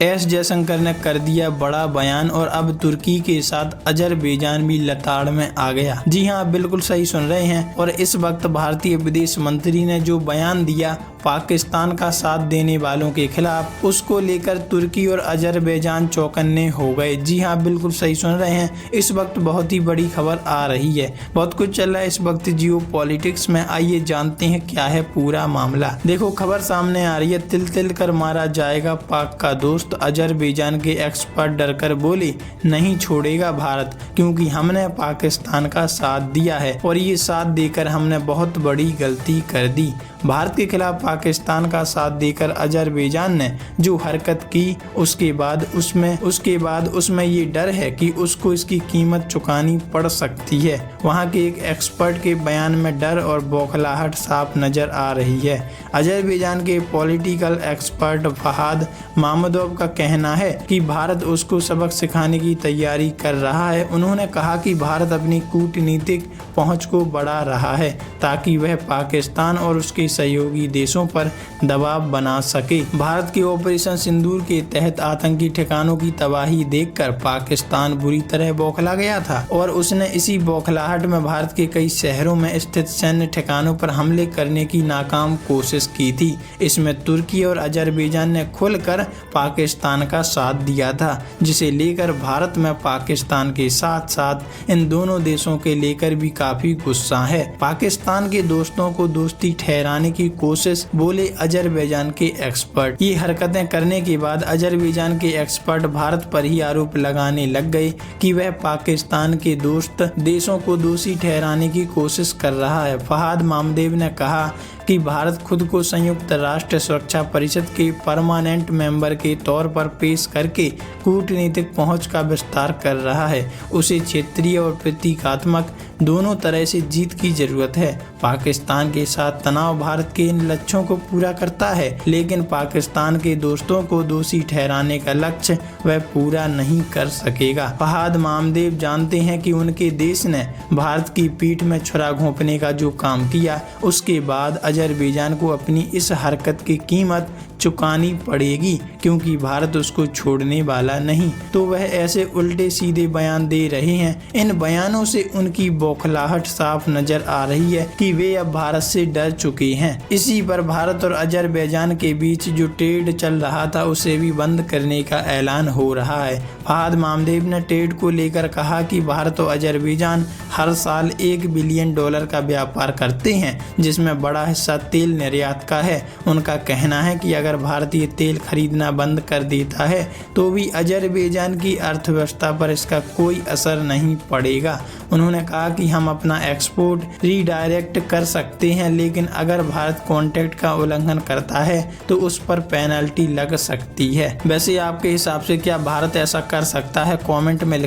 S Jaishankar ने कर दिया बड़ा बयान और अब तुर्की के साथ अजरबैजान भी लताड़ में आ गया। जी हाँ, आप बिल्कुल सही सुन रहे हैं। और इस वक्त भारतीय विदेश मंत्री ने जो बयान दिया पाकिस्तान का साथ देने वालों के खिलाफ, उसको लेकर तुर्की और अजरबैजान चौकन्ने हो गए। जी हाँ, बिल्कुल सही सुन रहे हैं। इस वक्त बहुत ही बड़ी खबर आ रही है। बहुत कुछ चल रहा है इस वक्त जियो पॉलिटिक्स में। आइए जानते हैं क्या है पूरा मामला। देखो, खबर सामने आ रही है। तिल तिल कर मारा जाएगा पाक का दोस्त। अजरबैजान के एक्सपर्ट डरकर बोले नहीं छोड़ेगा भारत, क्योंकि हमने पाकिस्तान का साथ दिया है और ये साथ देकर हमने बहुत बड़ी गलती कर दी। भारत के खिलाफ पाकिस्तान का साथ देकर अजरबैजान ने जो हरकत की, उसके बाद उसमें ये डर है कि उसको इसकी कीमत चुकानी पड़ सकती है। वहाँ के एक एक्सपर्ट के बयान में डर और बौखलाहट साफ नजर आ रही है। अजरबैजान के पॉलिटिकल एक्सपर्ट फहाद मामदोव का कहना है कि भारत उसको सबक सिखाने की तैयारी कर रहा है। उन्होंने कहा कि भारत अपनी कूटनीतिक पहुंच को बढ़ा रहा है ताकि वह पाकिस्तान और उसके सहयोगी देशों पर दबाव बना सके। भारत के ऑपरेशन सिंदूर के तहत आतंकी ठिकानों की तबाही देखकर पाकिस्तान बुरी तरह बौखला गया था और उसने इसी बौखलाहट में भारत के कई शहरों में स्थित सैन्य ठिकानों पर हमले करने की नाकाम कोशिश की थी। इसमें तुर्की और अजरबैजान ने खुलकर पाकिस्तान का साथ दिया था, जिसे लेकर भारत में पाकिस्तान के साथ साथ इन दोनों देशों के लेकर भी काफी गुस्सा है। पाकिस्तान के दोस्तों को दोस्ती ठहराने की कोशिश, बोले अजरबैजान के एक्सपर्ट। ये हरकतें करने के बाद अजरबैजान के एक्सपर्ट भारत पर ही आरोप लगाने लग गए कि वह पाकिस्तान के दोस्त देशों को दोषी ठहराने की कोशिश कर रहा है। फहाद मामदेव ने कहा कि भारत खुद को संयुक्त राष्ट्र सुरक्षा परिषद के परमानेंट मेंबर के तौर पर पेश करके कूटनीतिक पहुंच का विस्तार कर रहा है। उसे क्षेत्रीय और प्रतीकात्मक दोनों तरह से जीत की जरूरत है। पाकिस्तान के साथ तनाव भारत के इन लक्ष्यों को पूरा करता है, लेकिन पाकिस्तान के दोस्तों को दोषी ठहराने का लक्ष्य वह पूरा नहीं कर सकेगा। फहाद मामदेव जानते हैं कि उनके देश ने भारत की पीठ में छुरा घोंपने का जो काम किया, उसके बाद अजरबैजान को अपनी इस हरकत की कीमत चुकानी पड़ेगी, क्योंकि भारत उसको छोड़ने वाला नहीं। तो वह ऐसे उल्टे सीधे बयान दे रहे हैं। इन बयानों से उनकी बौखलाहट साफ नजर आ रही है कि वे अब भारत से डर चुके हैं। इसी पर भारत और अजरबैजान के बीच जो ट्रेड चल रहा था, उसे भी बंद करने का ऐलान हो रहा है। फहाद मामदेव ने ट्रेड को लेकर कहा कि भारत और अजरबैजान हर साल $1 बिलियन का व्यापार करते हैं, जिसमें बड़ा हिस्सा तेल निर्यात का है। उनका कहना है कि अगर भारतीय तेल खरीदना बंद कर देता है तो भी अजरबैजान की अर्थव्यवस्था पर इसका कोई असर नहीं पड़ेगा। उन्होंने कहा कि हम अपना एक्सपोर्ट रीडायरेक्ट कर सकते हैं, लेकिन अगर भारत कॉन्ट्रैक्ट का उल्लंघन करता है तो उस पर पेनल्टी लग सकती है। वैसे आपके हिसाब से क्या भारत ऐसा कर सकता है? कमेंट में लिख